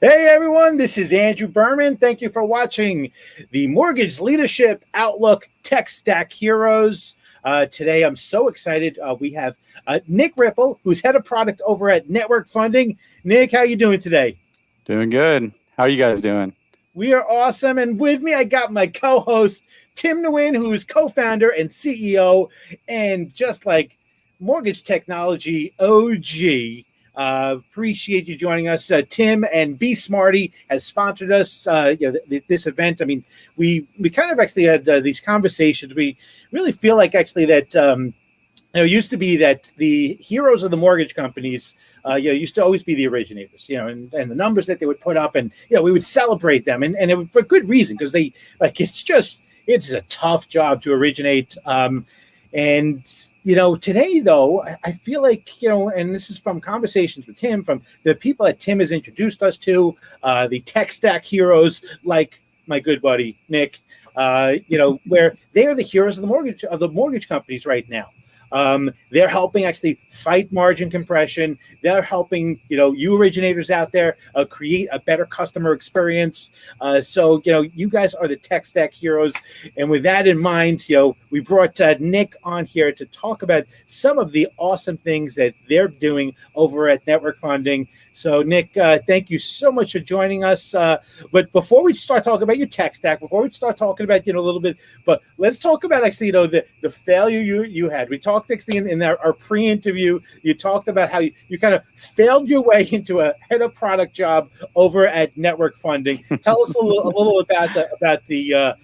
Hey everyone, this is Andrew Berman. Thank you for watching the Mortgage Leadership Outlook Tech Stack Heroes. Today I'm so excited. We have Nick Ripple, who's head of product over at Network Funding. Nick, how you doing today? Doing good. How are you guys doing? We are awesome. And with me, I got my co-host, Tim Nguyen, who is co-founder and CEO and just like mortgage technology OG. Appreciate you joining us. Tim and BeSmartee has sponsored us. This event. I mean, we kind of actually had these conversations. We really feel like actually that it used to be that the heroes of the mortgage companies, used to always be the originators, and the numbers that they would put up, and we would celebrate them, and it, for good reason, because they it's a tough job to originate. And today though, I feel like, and this is from conversations with Tim, from the people that Tim has introduced us to, the tech stack heroes like my good buddy Nick, where they are the heroes of the mortgage companies right now. They're helping actually fight margin compression. They're helping, you originators out there create a better customer experience. So you guys are the tech stack heroes. And with that in mind, we brought Nick on here to talk about some of the awesome things that they're doing over at Network Funding. So Nick, thank you so much for joining us. But before we start talking about your tech stack, before we start talking about, a little bit, but let's talk about actually, the failure you had. We talked actually in our pre-interview, you talked about how you kind of failed your way into a head of product job over at Network Funding. Tell us a little about the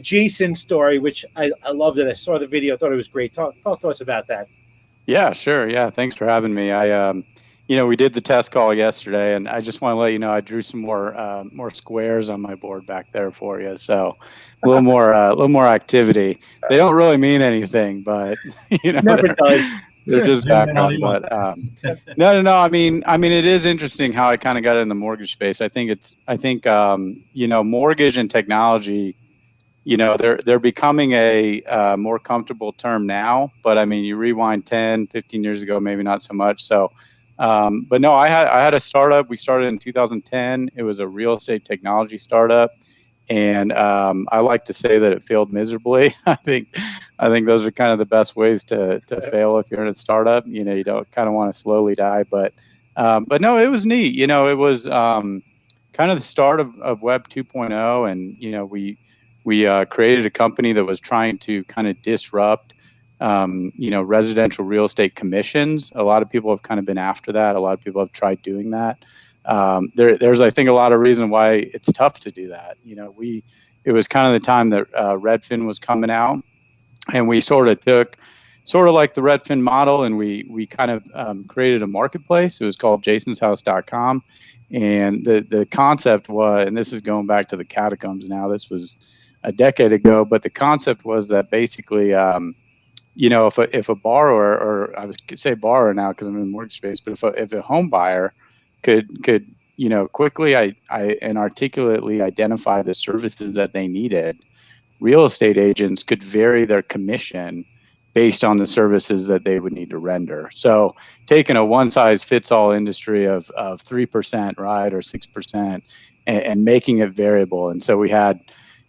Jason story, which I loved it. I saw the video, thought it was great. Talk to us about that. Yeah, sure. Yeah, thanks for having me. We did the test call yesterday, and I just want to let you know I drew some more squares on my board back there for you. So a little more activity. They don't really mean anything, but never does. They're just background. But no. I mean, it is interesting how I kind of got in the mortgage space. I think mortgage and technology, they're becoming a more comfortable term now. But I mean, you rewind 10, 15 years ago, maybe not so much. So. But no, I had a startup. We started in 2010. It was a real estate technology startup, and I like to say that it failed miserably. I think those are kind of the best ways to fail if you're in a startup. You don't kind of want to slowly die, but no, it was neat. It was kind of the start of Web 2.0, and we created a company that was trying to kind of disrupt residential real estate commissions. A lot of people have kind of been after that. A lot of people have tried doing that. There's, I think, a lot of reason why it's tough to do that. It was kind of the time that Redfin was coming out, and we sort of took like the Redfin model, and we kind of created a marketplace. It was called jasonshouse.com. And the concept was, and this is going back to the catacombs now, this was a decade ago, but the concept was that basically, if a borrower, or I would say borrower now because I'm in the mortgage space, but if a home buyer could quickly and articulately identify the services that they needed, real estate agents could vary their commission based on the services that they would need to render. So taking a one size fits all industry of 3%, right, or 6%, and making it variable. And so we had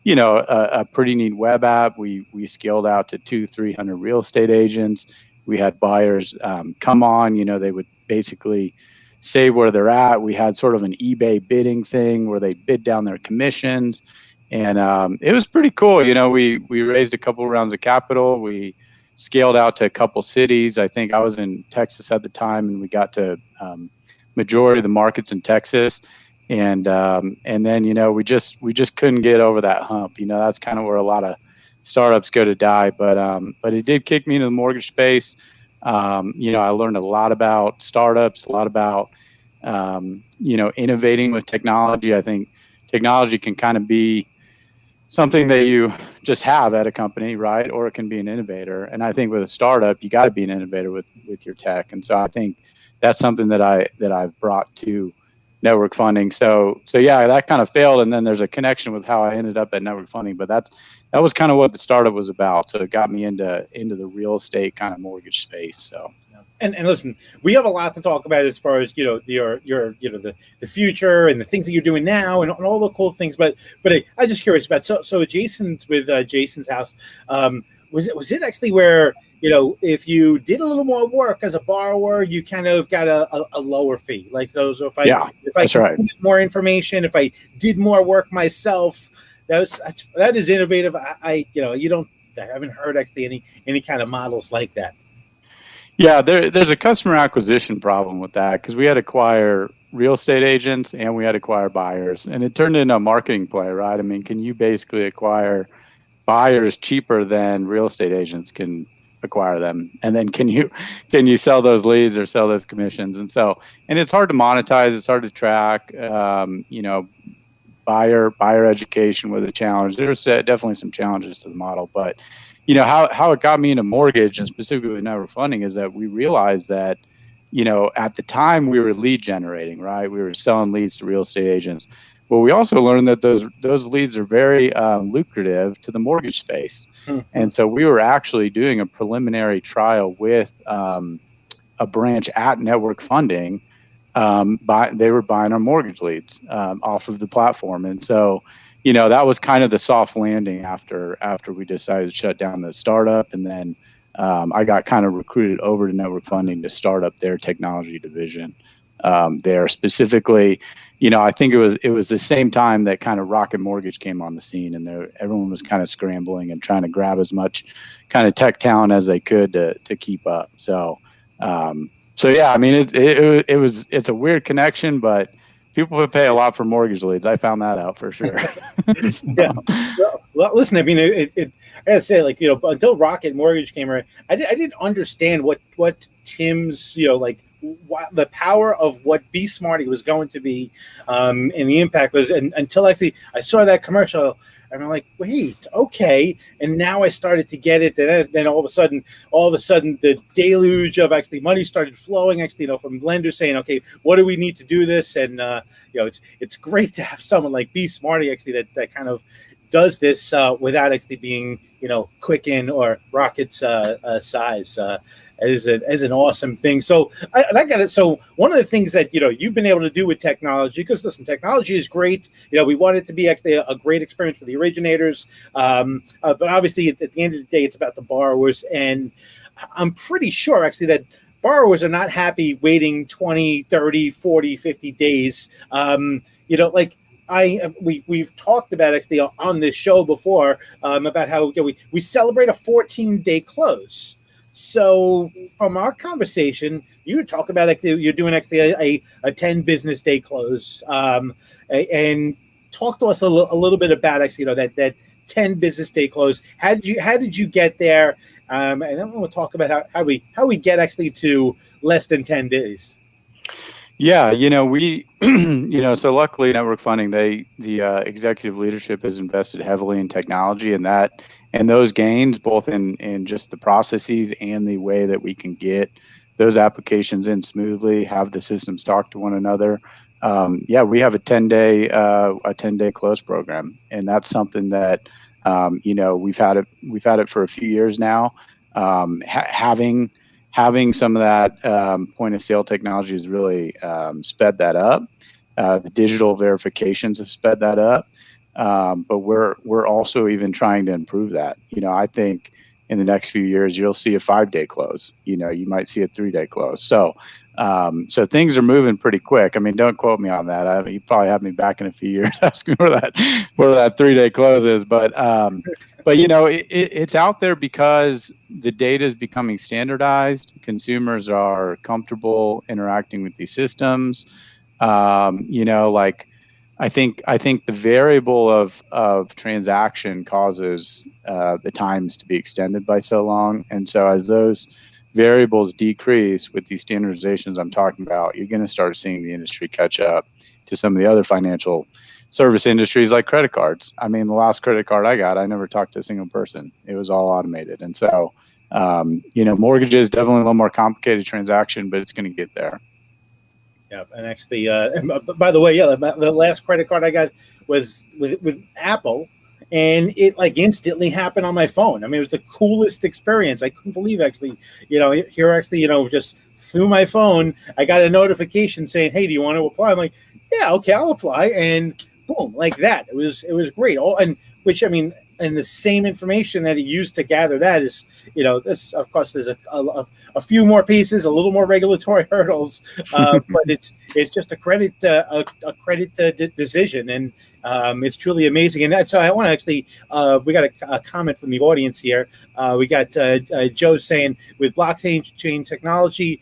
a pretty neat web app. We scaled out to 200-300 real estate agents. We had buyers come on. They would basically say where they're at. We had sort of an eBay bidding thing where they bid down their commissions, and it was pretty cool. We raised a couple of rounds of capital. We scaled out to a couple cities. I think I was in Texas at the time, and we got to majority of the markets in Texas. And then we just couldn't get over that hump. That's kind of where a lot of startups go to die. But it did kick me into the mortgage space. I learned a lot about startups, a lot about innovating with technology. I think technology can kind of be something that you just have at a company, right? Or it can be an innovator. And I think with a startup, you got to be an innovator with your tech. And so I think that's something that I've brought to network funding. So yeah, that kind of failed. And then there's a connection with how I ended up at network funding, but that was kind of what the startup was about. So it got me into the real estate kind of mortgage space. So. And listen, we have a lot to talk about as far as your the future and the things that you're doing now and all the cool things. But I'm just curious about so Jason's with Jason's house. Was it actually where if you did a little more work as a borrower, you kind of got a lower fee? Like so if I right. more information, if I did more work myself, that is innovative. I haven't heard actually any kind of models like that. Yeah, there's a customer acquisition problem with that because we had to acquire real estate agents and we had to acquire buyers, and it turned into a marketing play, right? I mean, can you basically acquire buyers cheaper than real estate agents can acquire them, and then can you sell those leads or sell those commissions? And it's hard to monetize, it's hard to track. Buyer education was a challenge. There's definitely some challenges to the model, but how it got me into mortgage and specifically with network funding is that we realized that at the time we were lead generating, right? We were selling leads to real estate agents, but we also learned that those leads are very lucrative to the mortgage space. Mm-hmm. And so we were actually doing a preliminary trial with a branch at network funding. They were buying our mortgage leads off of the platform, and so that was kind of the soft landing after we decided to shut down the startup, and then I got kind of recruited over to network funding to start up their technology division there specifically. I think it was the same time that kind of Rocket Mortgage came on the scene, and everyone was kind of scrambling and trying to grab as much kind of tech talent as they could to keep up. So yeah, I mean it's a weird connection, but people would pay a lot for mortgage leads. I found that out for sure. So. Yeah. Well, listen, I mean, I gotta say, like until Rocket Mortgage came around, I didn't understand what Tim's the power of what BeSmartee was going to be, and the impact was, until actually I saw that commercial. And I'm like, wait, okay. And now I started to get it. And then all of a sudden, the deluge of actually money started flowing. Actually, from lenders saying, okay, what do we need to do this? And it's great to have someone like BeSmartee actually that kind of does this without actually being Quicken or Rocket's size. Is an awesome thing. So I got it. So one of the things that you've been able to do with technology, because listen, technology is great. We want it to be actually a great experience for the originators, but obviously at the end of the day, it's about the borrowers. And I'm pretty sure actually that borrowers are not happy waiting 20, 30, 40, 50 days. We've talked about actually on this show before about how we celebrate a 14-day close. So from our conversation, you would talk about you're doing actually a 10 business day close, and talk to us a little bit about actually that 10 business day close. How did you get there? And then we'll talk about how we get actually to less than 10 days. Yeah, we, so luckily network funding, the executive leadership has invested heavily in technology, and those gains both in just the processes and the way that we can get those applications in smoothly, have the systems talk to one another. We have a 10-day close program, and that's something that we've had it for a few years now. Having some of that point of sale technology has really sped that up. The digital verifications have sped that up, but we're also even trying to improve that. I think in the next few years you'll see a 5-day close. You might see a 3-day close. So things are moving pretty quick. I mean, don't quote me on that. You probably have me back in a few years asking where that 3-day close is. But it's out there because the data is becoming standardized. Consumers are comfortable interacting with these systems. I think the variable of transaction causes the times to be extended by so long, and so as those variables decrease with these standardizations I'm talking about, you're going to start seeing the industry catch up to some of the other financial service industries like credit cards. I mean, the last credit card I got, I never talked to a single person. It was all automated, and so mortgages definitely a little more complicated transaction, but it's going to get there. Yeah, and actually, by the way, yeah, the last credit card I got was with Apple, and it like instantly happened on my phone. I mean, it was the coolest experience. I couldn't believe actually, here actually, just through my phone, I got a notification saying, "Hey, do you want to apply?" I'm like, "Yeah, okay, I'll apply," and boom, like that. It was great. Oh, and which I mean, and the same information that he used to gather that is, this of course there's a few more pieces, a little more regulatory hurdles, but it's just a credit a credit decision, and it's truly amazing. And so I want to actually we got a comment from the audience here. We got Joe saying with blockchain chain technology,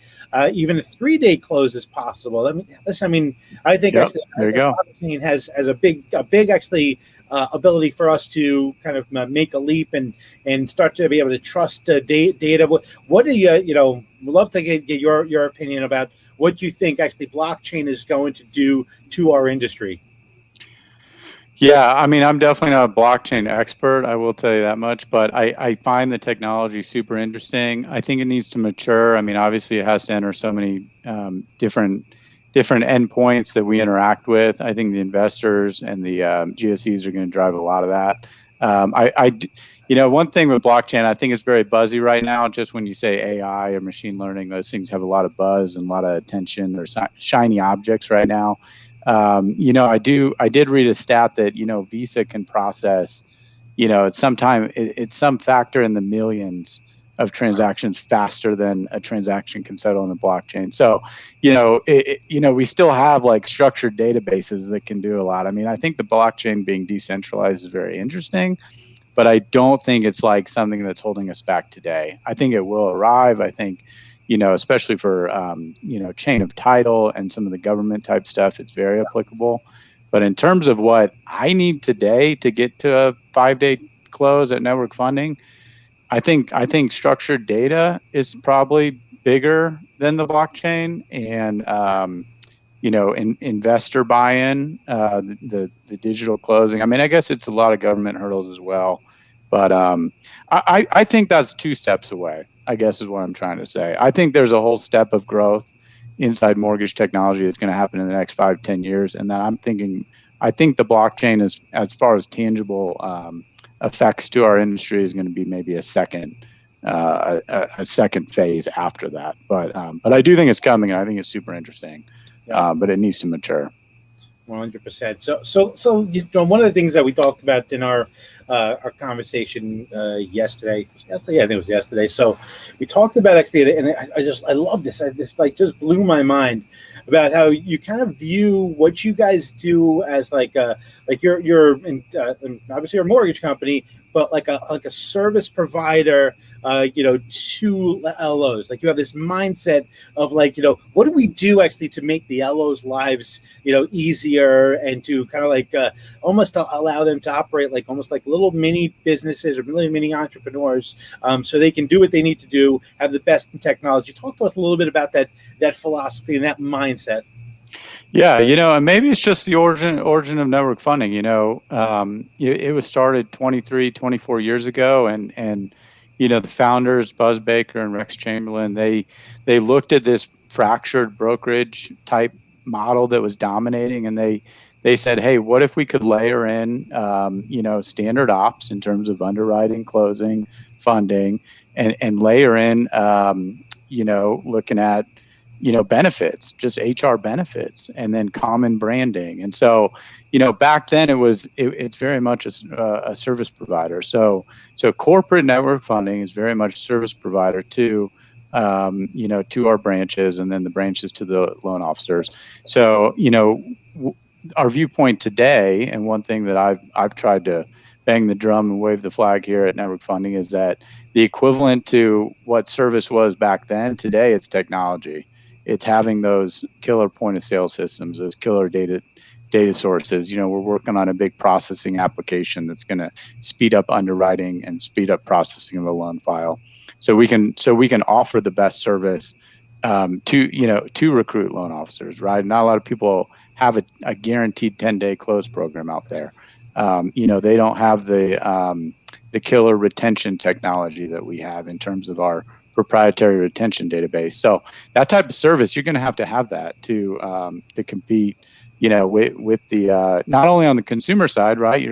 even a 3-day close is possible. I mean, listen, I mean, I think Yep, actually there you go. blockchain has a big actually ability for us to kind of make a leap and start to be able to trust data. What do love to get your opinion about what you think actually blockchain is going to do to our industry. Yeah, I mean, I'm definitely not a blockchain expert, I will tell you that much, but I find the technology super interesting. I think it needs to mature. I mean, obviously, it has to enter so many different endpoints that we interact with. I think the investors and the GSEs are going to drive a lot of that. One thing with blockchain, I think it's very buzzy right now. Just when you say AI or machine learning, those things have a lot of buzz and a lot of attention. They're shiny objects right now. I did read a stat that Visa can process, it's some factor in the millions of transactions faster than a transaction can settle on the blockchain. So, we still have like structured databases that can do a lot. I mean, I think the blockchain being decentralized is very interesting, but I don't think it's like something that's holding us back today. I think it will arrive. I think, especially for, chain of title and some of the government type stuff, it's very applicable. But in terms of what I need today to get to a 5-day close at network funding, I think structured data is probably bigger than the blockchain, and investor buy-in, the digital closing. I mean, I guess it's a lot of government hurdles as well, but I think that's 2 steps away, I guess is what I'm trying to say. I think there's a whole step of growth inside mortgage technology that's going to happen in the next 5-10 years, and then I think the blockchain is, as far as tangible effects to our industry, is going to be maybe a second phase after that. But I do think it's coming, and I think it's super interesting. Yeah. But it needs to mature. 100%. So one of the things that we talked about in our conversation yesterday, yeah, I think it was yesterday. So we talked about actually, and I love this. This like just blew my mind about how you kind of view what you guys do as like you're obviously you're a mortgage company, but like a service provider, to LOs. Like you have this mindset of like, what do we do actually to make the LOs' lives, easier, and to kind of like almost to allow them to operate like almost like little mini businesses or little mini entrepreneurs, so they can do what they need to do, have the best in technology. Talk to us a little bit about that philosophy and that mindset. Yeah, and maybe it's just the origin of network funding. It was started 23, 24 years ago, and the founders, Buzz Baker and Rex Chamberlain, they looked at this fractured brokerage type model that was dominating, and they said, hey, what if we could layer in standard ops in terms of underwriting, closing, funding, and layer in looking at benefits, just HR benefits, and then common branding. And so, back then it's very much a service provider. So corporate network funding is very much service provider to to our branches, and then the branches to the loan officers. So, our viewpoint today, and one thing that I've tried to bang the drum and wave the flag here at Network Funding, is that the equivalent to what service was back then, today it's technology. It's having those killer point of sale systems, those killer data sources. We're working on a big processing application that's going to speed up underwriting and speed up processing of a loan file, so we can offer the best service to recruit loan officers. Right, not a lot of people have a guaranteed 10-day close program out there. They don't have the killer retention technology that we have in terms of our proprietary retention database. So that type of service, you're going to have that to compete, with the not only on the consumer side, right?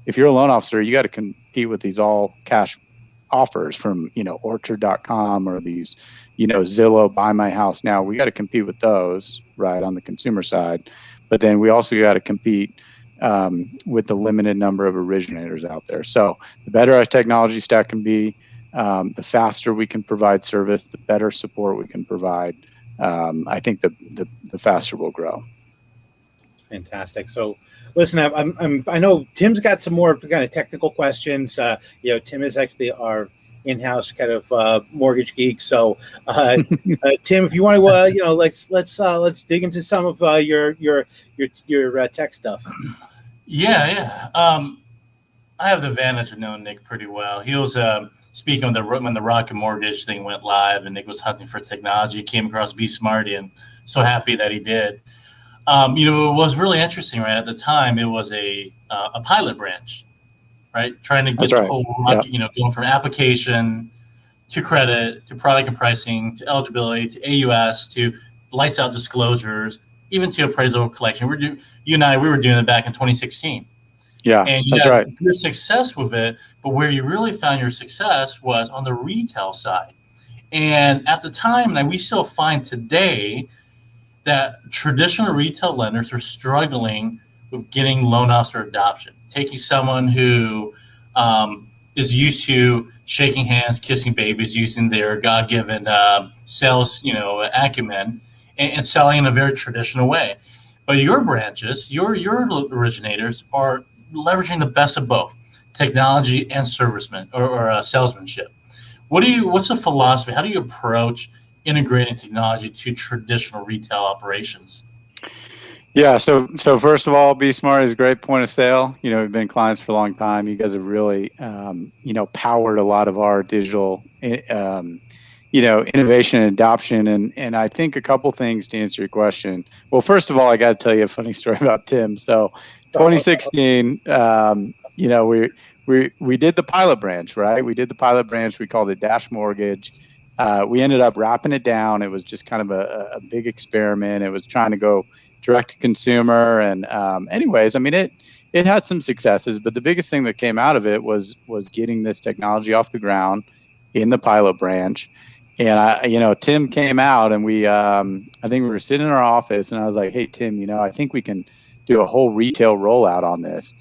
If you're a loan officer, you got to compete with these all cash offers from orchard.com or these Zillow, Buy My House Now. We got to compete with those, right, on the consumer side, but then we also got to compete with the limited number of originators out there. So the better our technology stack can be, the faster we can provide service, the better support we can provide. I think the faster we'll grow. Fantastic. So, listen, I know Tim's got some more kind of technical questions. Tim is actually our in-house kind of mortgage geek. So, Tim, if you want to, let's dig into some of your tech stuff. Yeah. I have the advantage of knowing Nick pretty well. He was speaking when the Rocket Mortgage thing went live, and Nick was hunting for technology. He came across BeSmartee, and so happy that he did. It was really interesting, right? At the time, it was a pilot branch, right? Trying to get the whole Rocket, going from application to credit to product and pricing to eligibility to AUS to lights out disclosures, even to appraisal collection. You and I were doing it back in 2016. Yeah, and you had good success with it, but where you really found your success was on the retail side. And at the time, and we still find today, that traditional retail lenders are struggling with getting loan officer adoption. Taking someone who is used to shaking hands, kissing babies, using their God-given sales, acumen, and selling in a very traditional way. But your branches, your originators are leveraging the best of both technology and salesmanship. What's the philosophy? How do you approach integrating technology to traditional retail operations? Yeah. So first of all, BeSmart is a great point of sale. We've been clients for a long time. You guys have really, powered a lot of our digital, innovation and adoption. And I think a couple things to answer your question. Well, first of all, I got to tell you a funny story about Tim. So 2016, we did the pilot branch, right? We did the pilot branch. We called it Dash Mortgage. We ended up wrapping it down. It was just kind of a big experiment. It was trying to go direct to consumer. And anyways, I mean, it had some successes, but the biggest thing that came out of it was getting this technology off the ground in the pilot branch. And Tim came out, and I think we were sitting in our office, and I was like, "Hey, Tim, I think we can do a whole retail rollout on this,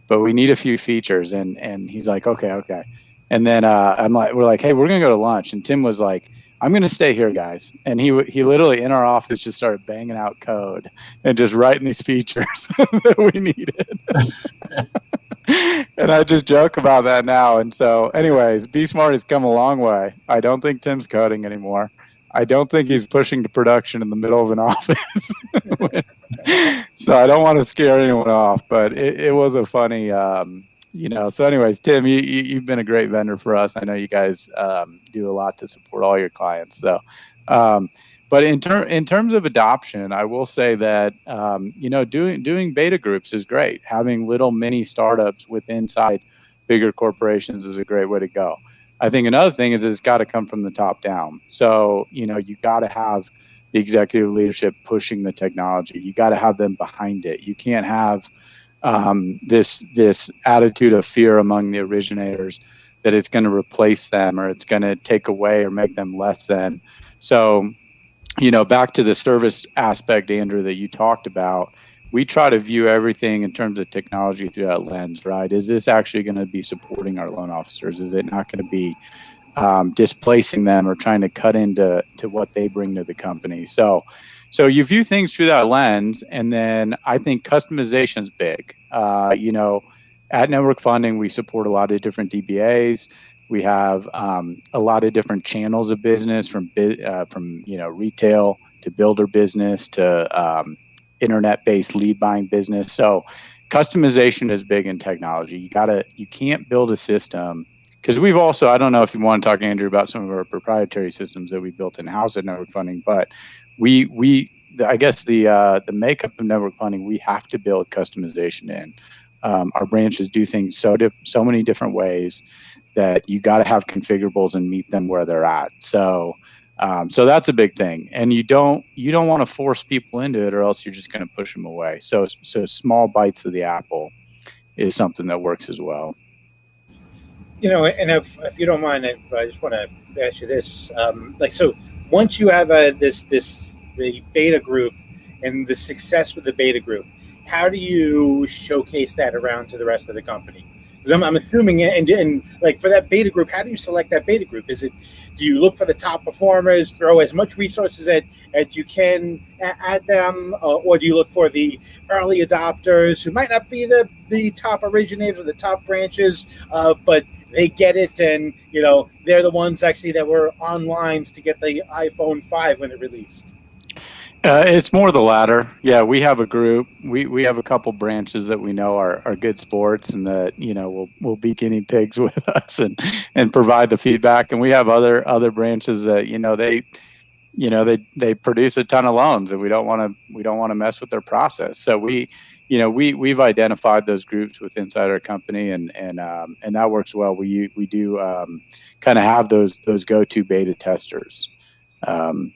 but we need a few features." And he's like, "Okay." And then we're like, "Hey, we're gonna go to lunch." And Tim was like, "I'm gonna stay here, guys." And he literally in our office just started banging out code and just writing these features that we needed. And I just joke about that now. And so, anyways, BeSmart has come a long way. I don't think Tim's coding anymore. I don't think he's pushing to production in the middle of an office. So I don't want to scare anyone off, but it was a funny, So anyways, Tim, you've been a great vendor for us. I know you guys do a lot to support all your clients. So, but in terms of adoption, I will say that doing beta groups is great. Having little mini startups inside bigger corporations is a great way to go. I think another thing is it's got to come from the top down. So you got to have the executive leadership pushing the technology. You got to have them behind it. You can't have this attitude of fear among the originators that it's going to replace them or it's going to take away or make them less than. So back to the service aspect, Andrew, that you talked about, we try to view everything in terms of technology through that lens, right? Is this actually going to be supporting our loan officers? Is it not going to be displacing them or trying to cut into what they bring to the company? So you view things through that lens, and then I think customization is big. At Network Funding, we support a lot of different DBAs. We have a lot of different channels of business from retail to builder business to internet-based lead buying business. So customization is big in technology. You can't build a system because we've also, I don't know if you want to talk, Andrew, about some of our proprietary systems that we built in-house at Network Funding, but I guess the makeup of Network Funding, we have to build customization in. our branches do things so many different ways that you got to have configurables and meet them where they're at. So that's a big thing, and you don't want to force people into it, or else you're just going to push them away. So small bites of the apple is something that works as well. And if you don't mind, I just want to ask you this: so once you have the beta group and the success with the beta group, how do you showcase that around to the rest of the company? Because I'm assuming, and like for that beta group, how do you select that beta group? Do you look for the top performers, throw as much resources as you can at them, or do you look for the early adopters who might not be the top originators or the top branches, but they get it, and they're the ones actually that were on lines to get the iPhone 5 when it released? It's more the latter. Yeah, we have a group. We have a couple branches that we know are good sports, and that will be guinea pigs with us and provide the feedback. And we have other branches that they produce a ton of loans, and we don't want to mess with their process. So we've identified those groups with inside our company, and that works well. We do kind of have those go-to beta testers. And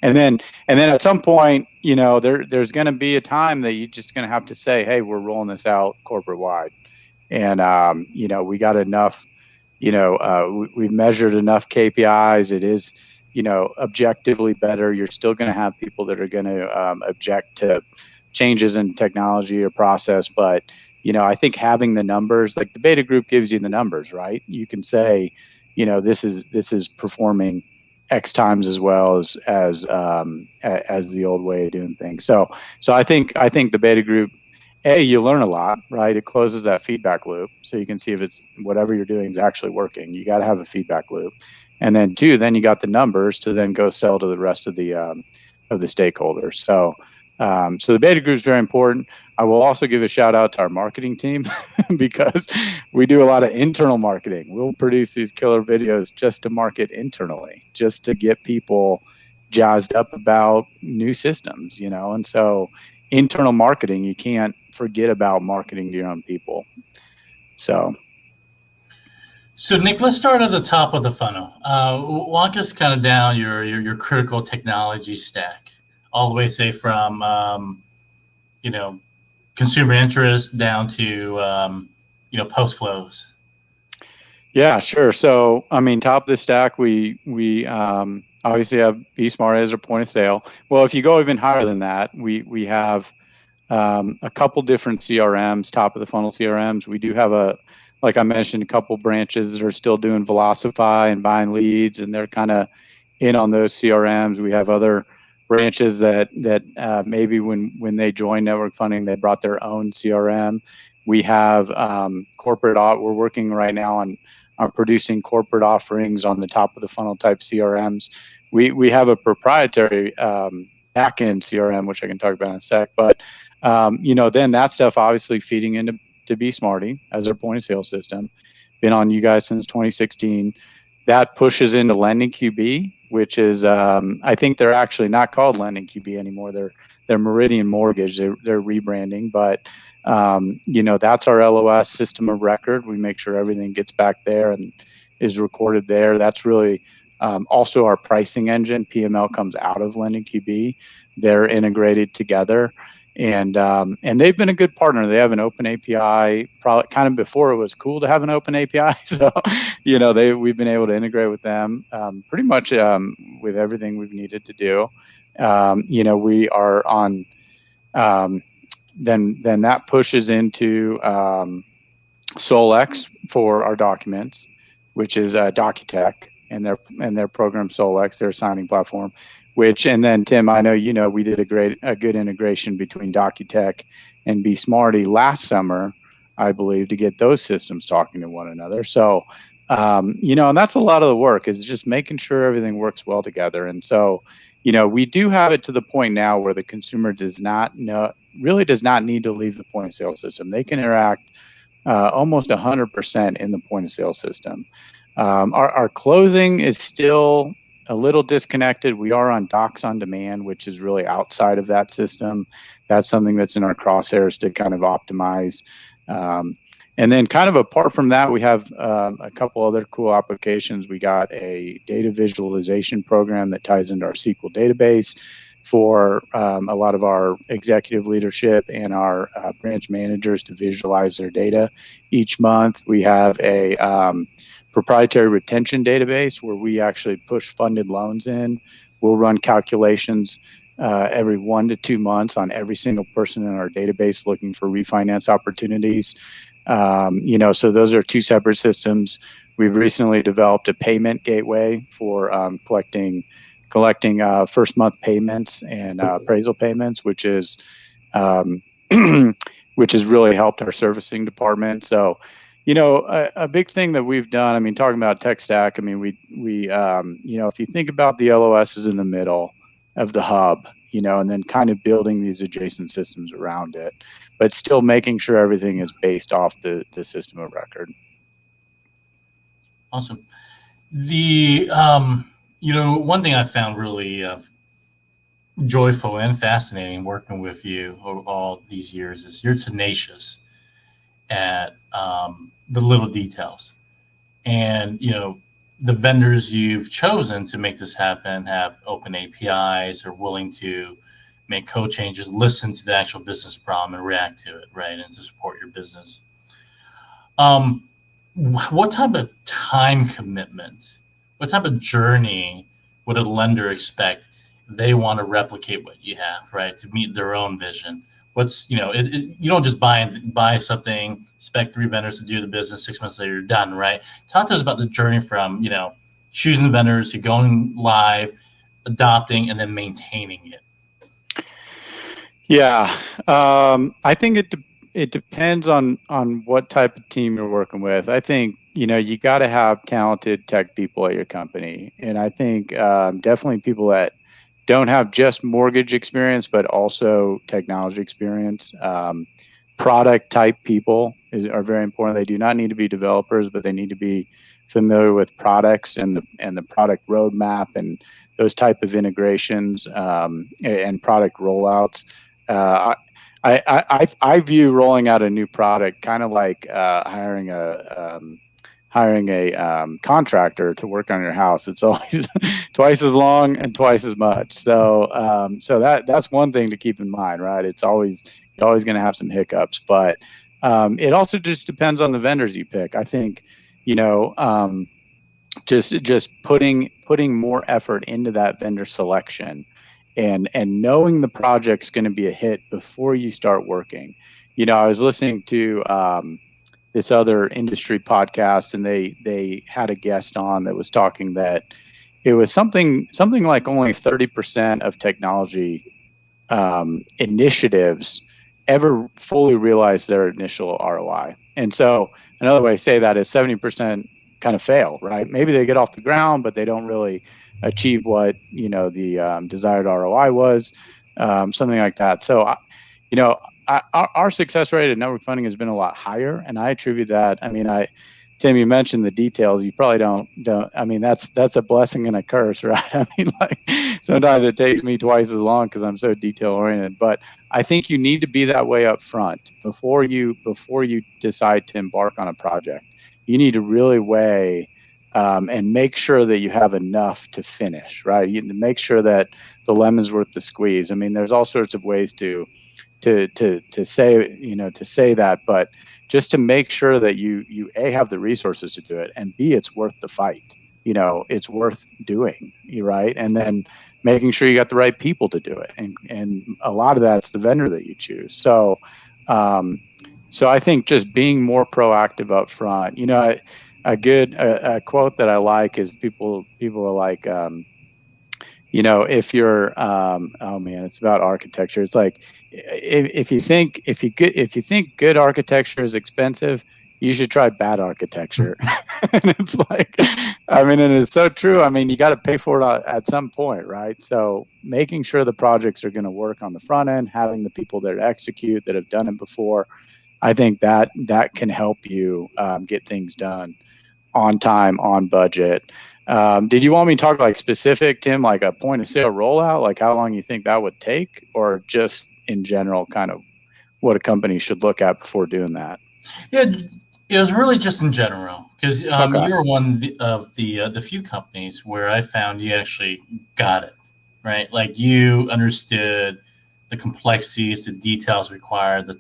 then at some point, there's going to be a time that you're just going to have to say, hey, we're rolling this out corporate wide. And, we got enough, we've measured enough KPIs. It is, objectively better. You're still going to have people that are going to object to changes in technology or process. But, I think having the numbers, like the beta group gives you the numbers, right? You can say, this is performing X times as well as the old way of doing things. So I think the beta group, you learn a lot, right? It closes that feedback loop, so you can see if it's whatever you're doing is actually working. You got to have a feedback loop, and then then you got the numbers to then go sell to the rest of the stakeholders. So the beta group is very important. I will also give a shout out to our marketing team because we do a lot of internal marketing. We'll produce these killer videos just to market internally, just to get people jazzed up about new systems, and so internal marketing, you can't forget about marketing to your own people. So Nick, let's start at the top of the funnel. Walk us kind of down your critical technology stack, all the way, say, from consumer interest down to post close. Yeah, sure. So top of the stack, we obviously have BeSmart as our point of sale. Well, if you go even higher than that, we have a couple different CRMs, top of the funnel CRMs. We do have like I mentioned, a couple branches that are still doing Velocify and buying leads, and they're kind of in on those CRMs. We have other branches that maybe when they joined network funding, they brought their own CRM. We have corporate. We're working right now on producing corporate offerings on the top of the funnel type CRMs. We have a proprietary backend CRM, which I can talk about in a sec. But then that stuff obviously feeding into BeSmartee as our point of sale system. Been on you guys since 2016. That pushes into Lending QB, which is I think they're actually not called Lending QB anymore. They're Meridian Mortgage. They're rebranding, but that's our LOS system of record. We make sure everything gets back there and is recorded there. That's really also our pricing engine. PML comes out of Lending QB. They're integrated together. And they've been a good partner. They have an open API, probably kind of before it was cool to have an open API. So, we've been able to integrate with them pretty much with everything we've needed to do. We are on. Then that pushes into SolX for our documents, which is Docutech and their program SolX, their signing platform. And then Tim, I know we did a good integration between Docutech and BeSmartee last summer, I believe, to get those systems talking to one another. So, and that's a lot of the work, is just making sure everything works well together. And so, we do have it to the point now where the consumer really does not need to leave the point of sale system. They can interact almost 100% in the point of sale system. Our closing is still a little disconnected. We are on Docs on Demand, which is really outside of that system. That's something that's in our crosshairs to kind of optimize And then kind of apart from that, we have a couple other cool applications. We got a data visualization program that ties into our SQL database for a lot of our executive leadership and our branch managers to visualize their data each month. We have a proprietary retention database where we actually push funded loans in. We'll run calculations every 1 to 2 months on every single person in our database looking for refinance opportunities. So those are two separate systems. We've recently developed a payment gateway for collecting first month payments and appraisal payments, which is which has really helped our servicing department. So, a big thing that we've done, I mean, talking about tech stack, I mean, we if you think about the LOS is in the middle of the hub, and then kind of building these adjacent systems around it, but still making sure everything is based off the system of record. Awesome. The one thing I found really joyful and fascinating working with you over all these years is you're tenacious at the little details, and the vendors you've chosen to make this happen have open APIs, are willing to make code changes, listen to the actual business problem and react to it, right, and to support your business. What type of time commitment, what type of journey would a lender expect they want to replicate what you have, right, to meet their own vision? What's, you don't just buy something, expect 3 vendors to do the business, 6 months later, you're done, right? Talk to us about the journey from, choosing vendors to going live, adopting, and then maintaining it. Yeah. I think it depends on what type of team you're working with. I think, you got to have talented tech people at your company. And I think definitely people that don't have just mortgage experience, but also technology experience. Product type people are very important. They do not need to be developers, but they need to be familiar with products and the product roadmap and those type of integrations and product rollouts. I view rolling out a new product kind of like hiring a contractor to work on your house. It's always twice as long and twice as much. So that's one thing to keep in mind, right? You're always going to have some hiccups, but it also just depends on the vendors you pick. I think, just putting more effort into that vendor selection and knowing the project's going to be a hit before you start working. I was listening to this other industry podcast, and they had a guest on that was talking that it was something like only 30% of technology initiatives ever fully realize their initial ROI. And so another way to say that is 70% kind of fail, right? Maybe they get off the ground, but they don't really achieve what, the desired ROI was, something like that. So, our success rate at network funding has been a lot higher, and I attribute that. I mean, Tim, you mentioned the details. You probably don't. I mean, that's a blessing and a curse, right? I mean, like sometimes it takes me twice as long because I'm so detail oriented. But I think you need to be that way up front before you decide to embark on a project. You need to really weigh and make sure that you have enough to finish, right? You make sure that the lemon's worth the squeeze. I mean, there's all sorts of ways to say that, but just to make sure that you A, have the resources to do it, and B, it's worth the fight. It's worth doing, right? And then making sure you got the right people to do it, and a lot of that's the vendor that you choose. So I think just being more proactive up front. A quote that I like is people are like, if you're oh man, it's about architecture. It's like if you think good architecture is expensive, you should try bad architecture. And it's like, I mean, and it's so true. I mean, you got to pay for it at some point, right? So making sure the projects are going to work on the front end, having the people that execute that have done it before, I think that can help you get things done on time, on budget. Did you want me to talk like specific, Tim, like a point of sale rollout, like how long you think that would take, or just in general, kind of what a company should look at before doing that? Yeah, it was really just in general because Okay. you're one of the few companies where I found you actually got it right. Like you understood the complexities, the details required, the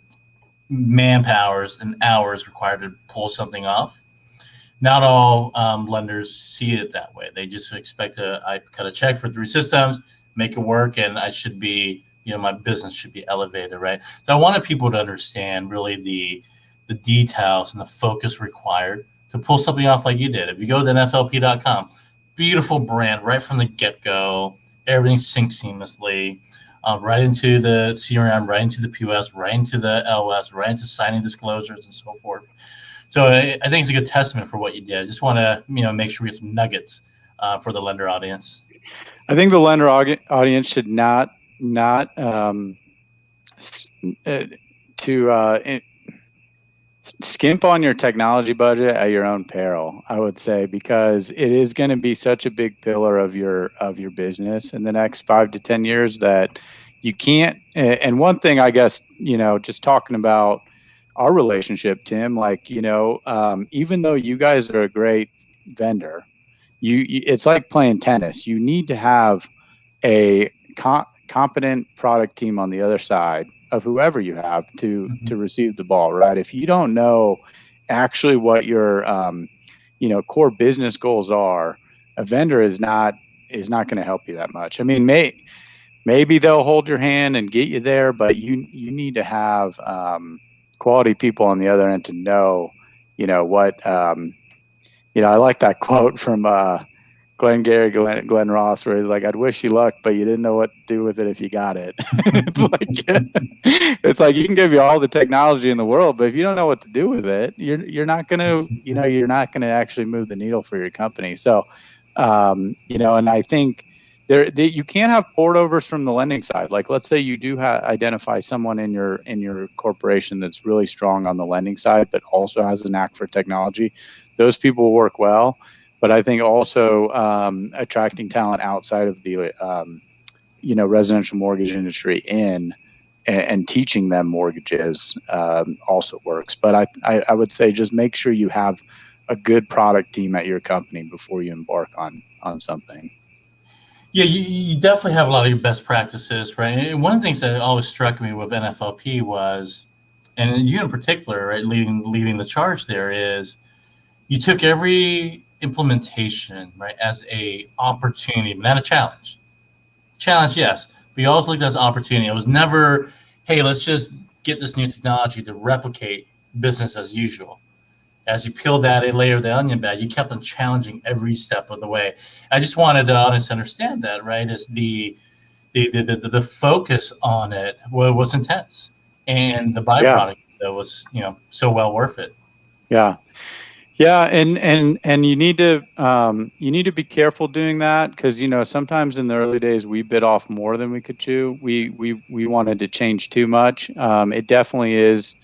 manpowers and hours required to pull something off. Not all lenders see it that way. They just expect I cut a check for 3 systems, make it work, and I should be, my business should be elevated, right? So I wanted people to understand really the details and the focus required to pull something off like you did. If you go to nflp.com, beautiful brand right from the get-go, everything syncs seamlessly. Right into the CRM, right into the POS, right into the LOS, right into signing disclosures and so forth. So I think it's a good testament for what you did. I just want to make sure we get some nuggets for the lender audience. I think the lender audience should not skimp on your technology budget at your own peril, I would say, because it is going to be such a big pillar of your business in the next 5 to 10 years that you can't. And one thing, I guess, just talking about our relationship, Tim, like, even though you guys are a great vendor, it's like playing tennis. You need to have a competent product team on the other side of whoever you have to receive the ball, right? If you don't know actually what your core business goals are, a vendor is not going to help you that much. I mean, maybe they'll hold your hand and get you there, but you need to have quality people on the other end to know, what. I like that quote from Glenn Ross, where he's like, "I'd wish you luck, but you didn't know what to do with it if you got it." It's like you can give you all the technology in the world, but if you don't know what to do with it, you're not gonna actually move the needle for your company. So, and I think you can't have port overs from the lending side. Like, let's say you do identify someone in your corporation that's really strong on the lending side, but also has a knack for technology. Those people work well. But I think also attracting talent outside of the residential mortgage industry and teaching them mortgages also works. But I would say just make sure you have a good product team at your company before you embark on something. Yeah, you definitely have a lot of your best practices, right? And one of the things that always struck me with NFLP was, and you in particular, right, leading the charge there, is you took every implementation, right, as a opportunity, but not a challenge. Challenge, yes, but you also looked at it as an opportunity. It was never, hey, let's just get this new technology to replicate business as usual. As you peeled that a layer of the onion bag, you kept on challenging every step of the way. I just wanted the audience to understand that, right? Is the focus on it was intense, and the byproduct that was so well worth it. Yeah. Yeah, and you need to be careful doing that, because sometimes in the early days we bit off more than we could chew. We wanted to change too much. It definitely is,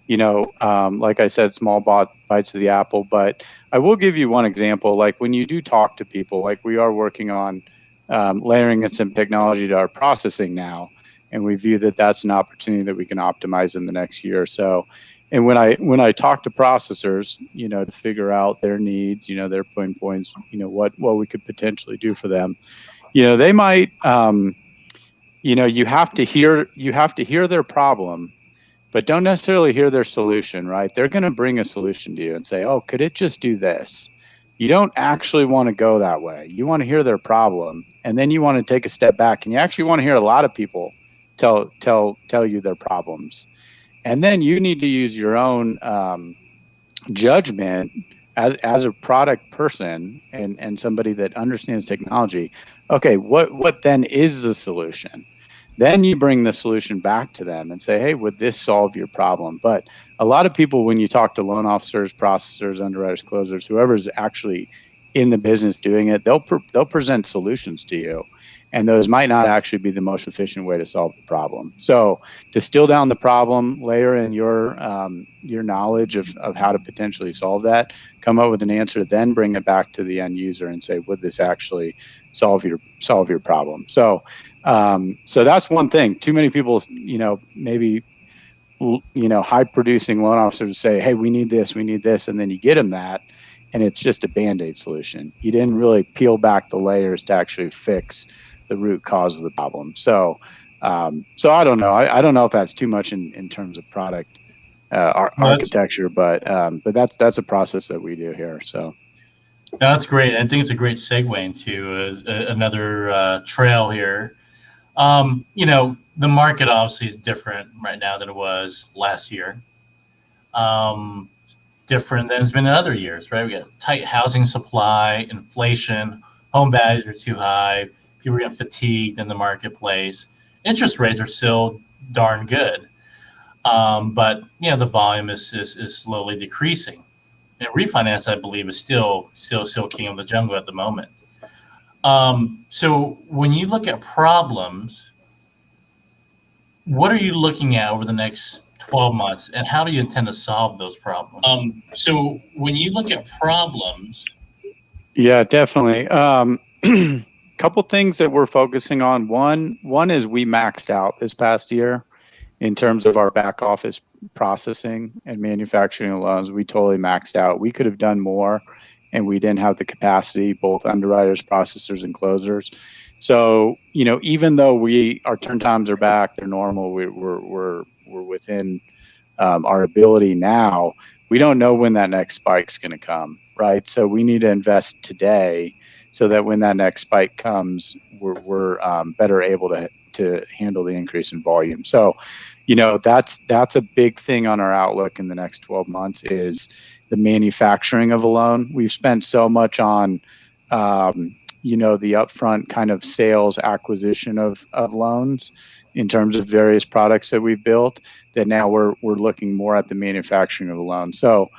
like I said, small bites of the apple. But I will give you one example. Like when you do talk to people, like we are working on layering in some technology to our processing now, and we view that that's an opportunity that we can optimize in the next year or so. And when I talk to processors, to figure out their needs, their pain points, what we could potentially do for them, they might, you have to hear their problem, but don't necessarily hear their solution, right? They're going to bring a solution to you and say, "Oh, could it just do this?" You don't actually want to go that way. You want to hear their problem, and then you want to take a step back, and you actually want to hear a lot of people tell you their problems. And then you need to use your own judgment as a product person and somebody that understands technology. Okay, what then is the solution? Then you bring the solution back to them and say, "Hey, would this solve your problem?" But a lot of people, when you talk to loan officers, processors, underwriters, closers, whoever's actually in the business doing it, they'll present solutions to you, and those might not actually be the most efficient way to solve the problem. So distill down the problem, layer in your knowledge of how to potentially solve that, come up with an answer, then bring it back to the end user and say, "Would this actually solve your problem?" So that's one thing. Too many people, maybe high producing loan officers say, hey, we need this, and then you get them that, and it's just a Band-Aid solution. You didn't really peel back the layers to actually fix the root cause of the problem. So I don't know. I don't know if that's too much in terms of product architecture, but that's a process that we do here. So. That's great. I think it's a great segue into another trail here. The market obviously is different right now than it was last year. Different than it's been in other years, right? We got tight housing supply, inflation, home values are too high, people are getting fatigued in the marketplace. Interest rates are still darn good, but the volume is slowly decreasing. And refinance, I believe, is still king of the jungle at the moment. So when you look at problems, what are you looking at over the next 12 months, and how do you intend to solve those problems? So when you look at problems. Yeah, definitely. Couple things that we're focusing on. One is we maxed out this past year in terms of our back office processing and manufacturing loans. We totally maxed out. We could have done more, and we didn't have the capacity, both underwriters, processors, and closers. So, even though our turn times are back, they're normal, we're within our ability now. We don't know when that next spike's going to come, right? So we need to invest today so that when that next spike comes, we're better able to handle the increase in volume. So, that's a big thing on our outlook in the next 12 months is the manufacturing of a loan. We've spent so much on, the upfront kind of sales acquisition of loans in terms of various products that we've built, that now we're looking more at the manufacturing of a loan. So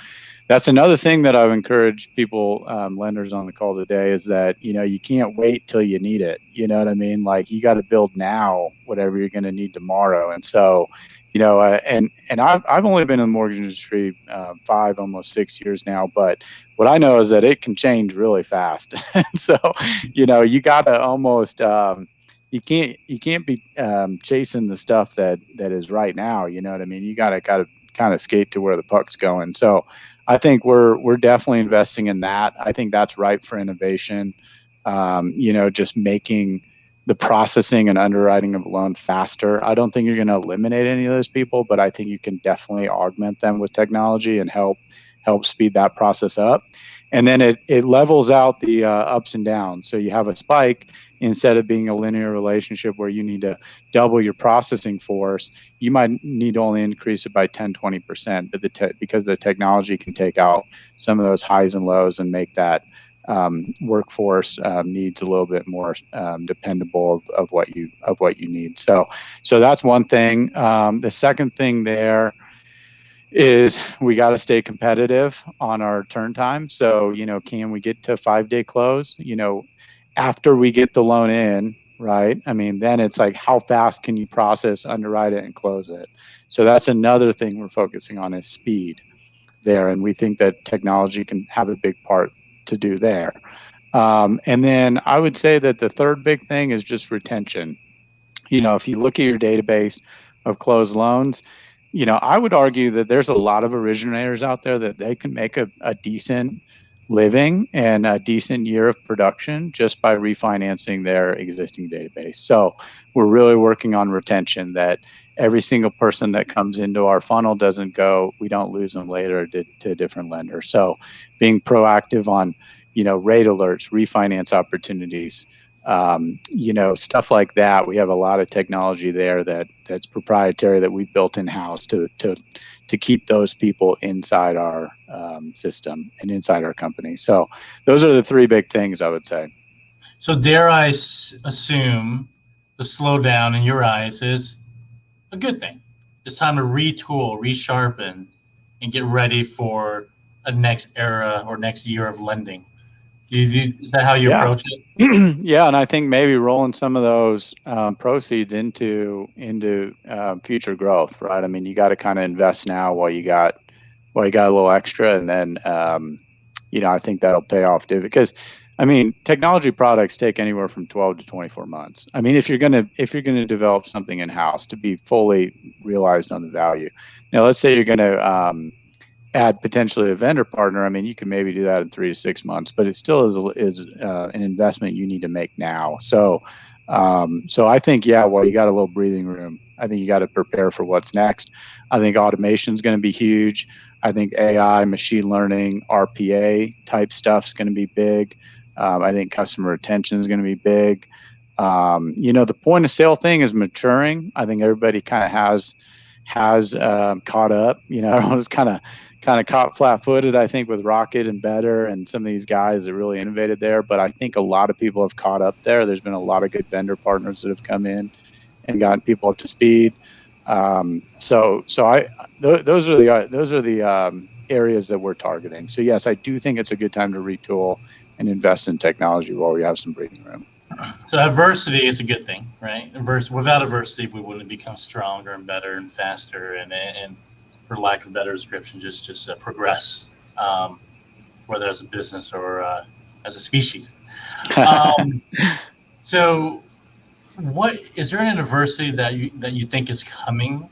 that's another thing that I've encouraged people, lenders on the call today, is that, you can't wait till you need it. You know what I mean? Like, you got to build now whatever you're going to need tomorrow. And so, and I've only been in the mortgage industry 5, almost 6 years now, but what I know is that it can change really fast. So, you got to almost, you can't be chasing the stuff that is right now. You know what I mean? You got to kind of skate to where the puck's going. So I think we're definitely investing in that. I think that's ripe for innovation. Just making the processing and underwriting of a loan faster. I don't think you're going to eliminate any of those people, but I think you can definitely augment them with technology and help speed that process up. And then it levels out the ups and downs. So you have a spike, instead of being a linear relationship where you need to double your processing force, you might need to only increase it by 10-20%, but because the technology can take out some of those highs and lows and make that workforce needs a little bit more dependable of what you need. So that's one thing. The second thing there is we got to stay competitive on our turn time. So, can we get to 5-day close? After we get the loan in, right? I mean, then it's like, how fast can you process, underwrite it, and close it? So that's another thing we're focusing on, is speed there. And we think that technology can have a big part to do there. And then I would say that the third big thing is just retention. If you look at your database of closed loans, I would argue that there's a lot of originators out there that they can make a decent living and a decent year of production just by refinancing their existing database. So we're really working on retention, that every single person that comes into our funnel doesn't go, we don't lose them later to a different lender. So being proactive on, rate alerts, refinance opportunities, stuff like that. We have a lot of technology there that's proprietary that we built in-house to keep those people inside our system and inside our company. So those are the three big things I would say. So dare I assume the slowdown in your eyes is a good thing? It's time to retool, resharpen, and get ready for a next era or next year of lending. Is that how you approach it? Yeah, and I think maybe rolling some of those proceeds into future growth, right? I mean, you got to kind of invest now while you got a little extra, and then I think that'll pay off, dude. Because I mean, technology products take anywhere from 12 to 24 months. I mean, if you're gonna develop something in house to be fully realized on the value. Now, let's say you're gonna add potentially a vendor partner. I mean, you can maybe do that in 3 to 6 months, but it still is an investment you need to make now. So, so I think, yeah, well, you got a little breathing room. I think you got to prepare for what's next. I think automation is going to be huge. I think AI, machine learning, RPA type stuff is going to be big. I think customer retention is going to be big. The point of sale thing is maturing. I think everybody kind of has caught up. Everyone's kind of caught flat-footed, I think, with Rocket and Better and some of these guys that really innovated there. But I think a lot of people have caught up there. There's been a lot of good vendor partners that have come in and gotten people up to speed. So those are the areas that we're targeting. So yes, I do think it's a good time to retool and invest in technology while we have some breathing room. So adversity is a good thing, right? Without adversity, we wouldn't become stronger and better and faster, and for lack of a better description, just progress, whether as a business or as a species. So, what is there an adversity that you think is coming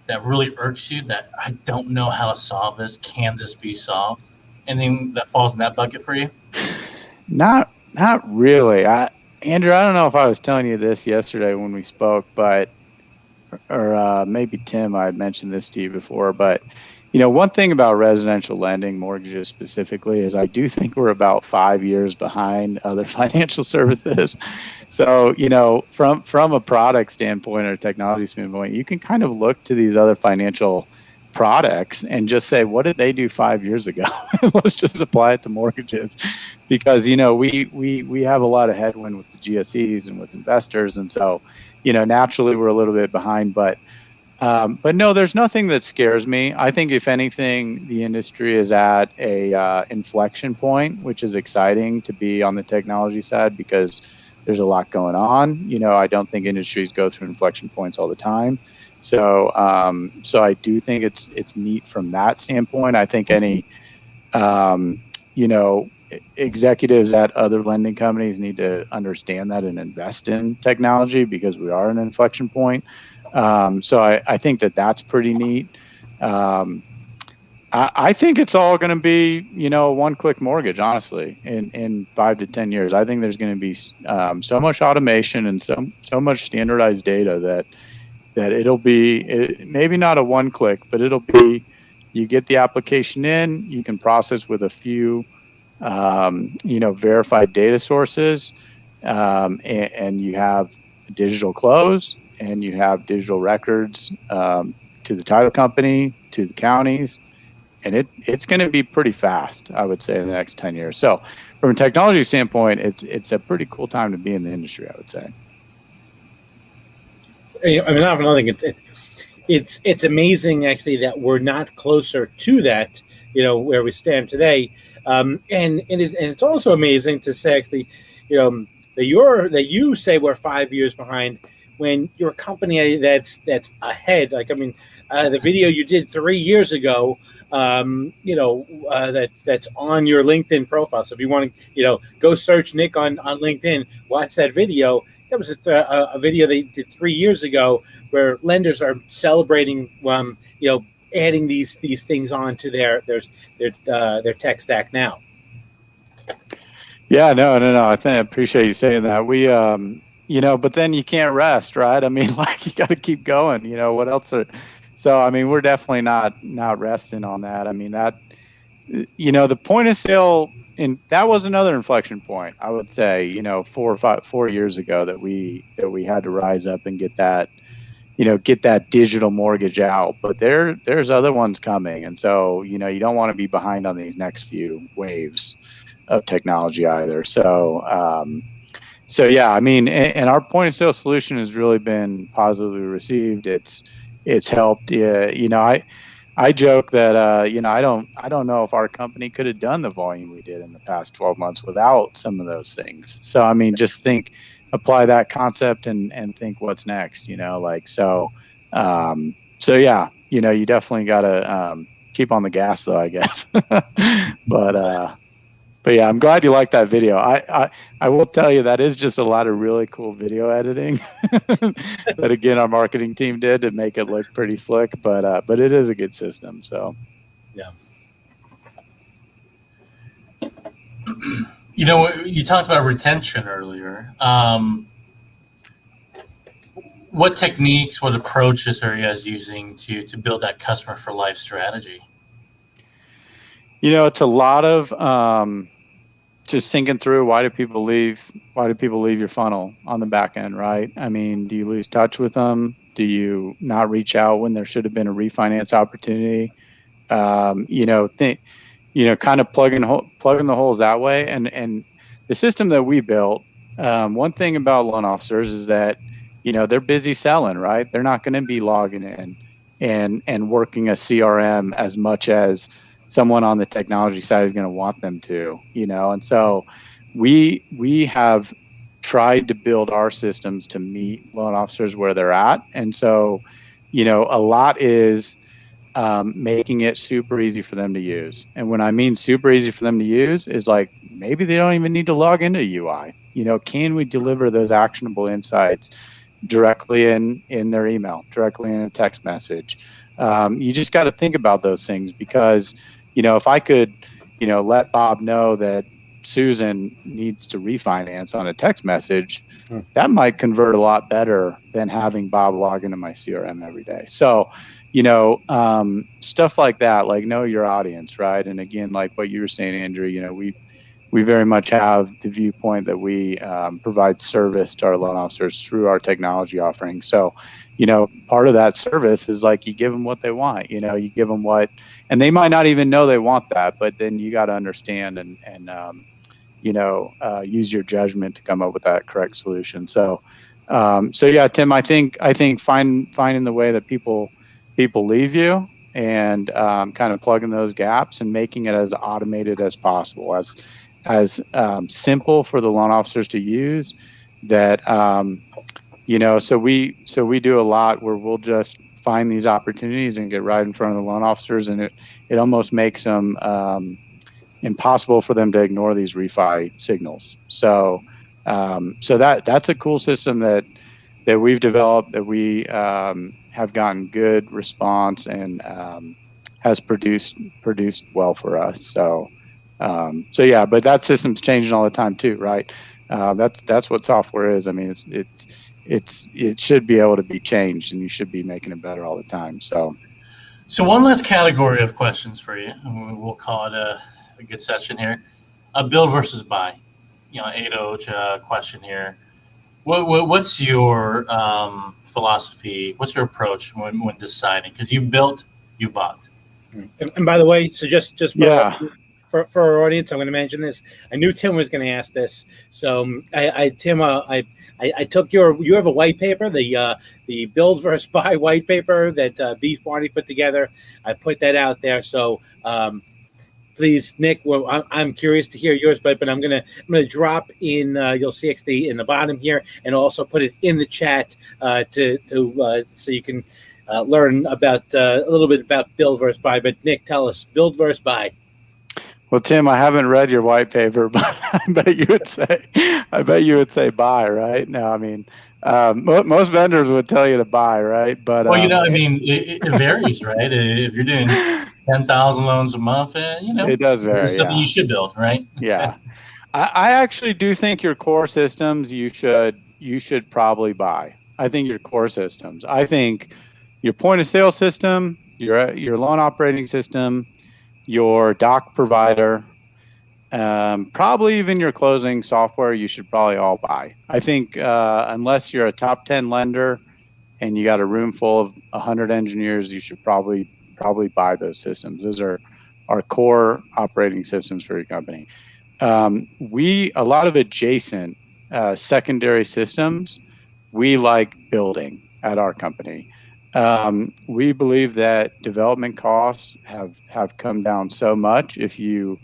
that really irks you? That I don't know how to solve this. Can this be solved? Anything that falls in that bucket for you? Not really. Andrew, I don't know if I was telling you this yesterday when we spoke, or maybe Tim, I had mentioned this to you before, but one thing about residential lending, mortgages specifically, is I do think we're about 5 years behind other financial services. So, from a product standpoint or technology standpoint, you can kind of look to these other financial products and just say, what did they do 5 years ago? Let's just apply it to mortgages, because we have a lot of headwind with the GSEs and with investors, and so naturally we're a little bit behind. But no, there's nothing that scares me. I think if anything, the industry is at a inflection point, which is exciting to be on the technology side because there's a lot going on. I don't think industries go through inflection points all the time. So I do think it's neat from that standpoint. I think any, executives at other lending companies need to understand that and invest in technology because we are at an inflection point. So I think that's pretty neat. I think it's all going to be, one-click mortgage, honestly, in 5 to 10 years. I think there's going to be so much automation and so much standardized data that it'll be maybe not a one-click, but it'll be you get the application in, you can process with a few, verified data sources, and you have a digital close and you have digital records to the title company, to the counties. And it's going to be pretty fast, I would say, in the next 10 years. So from a technology standpoint, it's a pretty cool time to be in the industry, I would say. I mean, I don't think it's amazing actually that we're not closer to that, where we stand today. And it's also amazing to say actually, that you say we're 5 years behind when you're a company that's ahead. Like, I mean, the video you did 3 years ago, that's on your LinkedIn profile. So if you want to, go search Nick on LinkedIn, watch that video. That was a video they did 3 years ago where lenders are celebrating, adding these things onto their tech stack now. Yeah, no. I appreciate you saying that. We, but then you can't rest, right? I mean, like you got to keep going. What else? So I mean, we're definitely not resting on that. I mean that, the point of sale, and that was another inflection point, I would say. 4 years ago that we had to rise up and get that digital mortgage out. But there's other ones coming, and so you don't want to be behind on these next few waves of technology either. So yeah, I mean, and our point of sale solution has really been positively received. It's helped. I joke that I don't know if our company could have done the volume we did in the past 12 months without some of those things. So I mean, just apply that concept and think what's next. So yeah, you definitely got to keep on the gas though, I guess. But But yeah, I'm glad you like that video. I will tell you that is just a lot of really cool video editing that again our marketing team did to make it look pretty slick. But it is a good system. So Yeah. You know, you talked about retention earlier. What techniques, what approaches are you guys using to build that customer for life strategy? it's a lot of just thinking through why do people leave your funnel on the back end, right? I mean, do you lose touch with them? Do you not reach out when there should have been a refinance opportunity? Kind of plugging the holes that way. And the system that we built, one thing about loan officers is that they're busy selling, right? They're not going to be logging in and working a CRM as much as someone on the technology side is going to want them to, and so we have tried to build our systems to meet loan officers where they're at. And so a lot is making it super easy for them to use. And when I mean super easy for them to use is like maybe they don't even need to log into UI. Can we deliver those actionable insights directly in their email, directly in a text message? You just got to think about those things because, if I could, let Bob know that Susan needs to refinance on a text message, that might convert a lot better than having Bob log into my CRM every day. So, stuff like that, like know your audience, right? And again, like what you were saying, Andrew, we very much have the viewpoint that we provide service to our loan officers through our technology offering. So, part of that service is like you give them what they want. You give them and they might not even know they want that, but then you got to understand and use your judgment to come up with that correct solution. So yeah, Tim, I think finding the way that people leave you and kind of plugging those gaps and making it as automated as possible, as simple for the loan officers to use. That so we do a lot where we'll just find these opportunities and get right in front of the loan officers, and it almost makes them impossible for them to ignore these refi signals. So that's a cool system that we've developed, that we have gotten good response and has produced well for us. So yeah, but that system's changing all the time too, right? That's what software is. I mean, it should be able to be changed, and you should be making it better all the time. So one last category of questions for you, and we'll call it a good session here. Build versus buy. age question here. What's your philosophy? What's your approach when deciding? Because you built, you bought. And by the way, so just for our audience, I'm going to mention this. I knew Tim was going to ask this. So Tim, I took you have a white paper, the build versus buy white paper that BeSmartee put together. I put that out there. So please, Nick, well, I'm curious to hear yours, but I'm gonna drop in. You'll see XD in the bottom here, and also put it in the chat so you can learn about a little bit about build versus buy. But Nick, tell us build versus buy. Well, Tim, I haven't read your white paper, but I bet you would say buy, right? No, I mean, most vendors would tell you to buy, right? But I mean, it varies, right? If you're doing 10,000 loans a month, it does vary. It's something you should build, right? Yeah, I actually do think your core systems you should probably buy. I think your core systems. I think your point of sale system, your loan operating system, your doc provider, probably even your closing software, you should probably all buy. I think unless you're a top 10 lender and you got a room full of 100 engineers, you should probably buy those systems. Those are our core operating systems for your company. A lot of adjacent secondary systems we like building at our company. We believe that development costs have come down so much. If you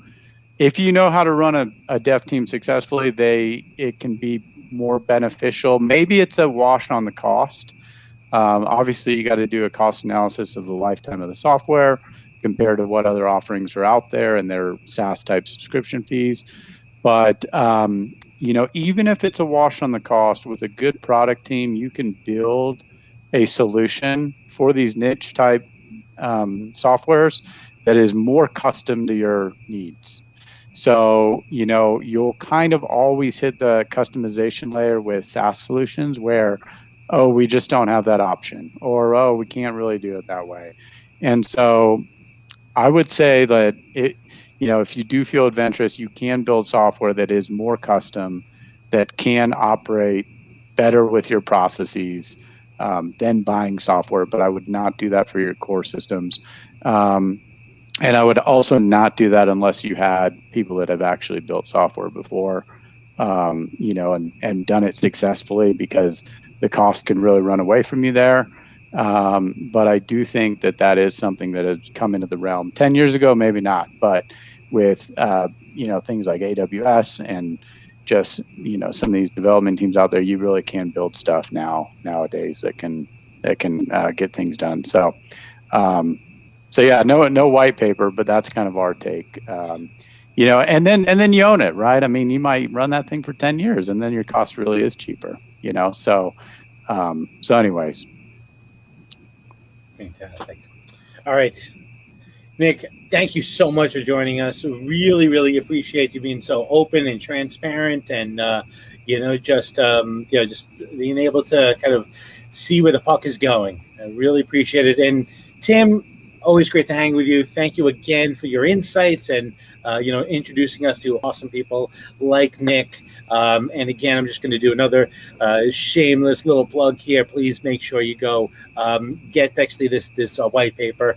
know how to run a dev team successfully, it can be more beneficial. Maybe it's a wash on the cost. Obviously, you got to do a cost analysis of the lifetime of the software. compared to what other offerings are out there and their SaaS type subscription fees. But even if it's a wash on the cost, with a good product team, you can build a solution for these niche type softwares that is more custom to your needs. So, you'll kind of always hit the customization layer with SaaS solutions where, oh, we just don't have that option, or, oh, we can't really do it that way. And so I would say that if you do feel adventurous, you can build software that is more custom, that can operate better with your processes than buying software. But I would not do that for your core systems. And I would also not do that unless you had people that have actually built software before, and done it successfully, because the cost can really run away from you there. But I do think that is something that has come into the realm. 10 years ago, maybe not, but with things like AWS and just some of these development teams out there, you really can build stuff nowadays that can get things done. So yeah, no white paper, but that's kind of our take. And then you own it, right? I mean, you might run that thing for 10 years and then your cost really is cheaper, so anyways. Fantastic. All right, Nick, thank you so much for joining us. Really, really appreciate you being so open and transparent, and just being able to kind of see where the puck is going. I really appreciate it. And Tim, always great to hang with you. Thank you again for your insights and introducing us to awesome people like Nick. And again, I'm just going to do another shameless little plug here. Please make sure you go get actually this white paper.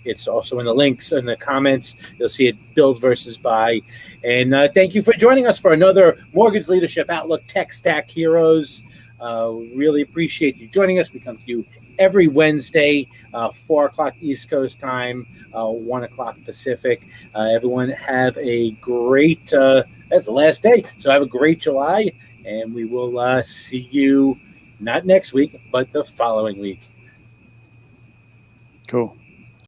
It's also in the links in the comments. You'll see it, build versus buy. And thank you for joining us for another Mortgage Leadership Outlook Tech Stack Heroes. Really appreciate you joining us. We come to you every Wednesday, 4 o'clock East Coast time, 1 o'clock Pacific. Everyone have a great, that's the last day, so have a great July, and we will see you not next week, but the following week. Cool.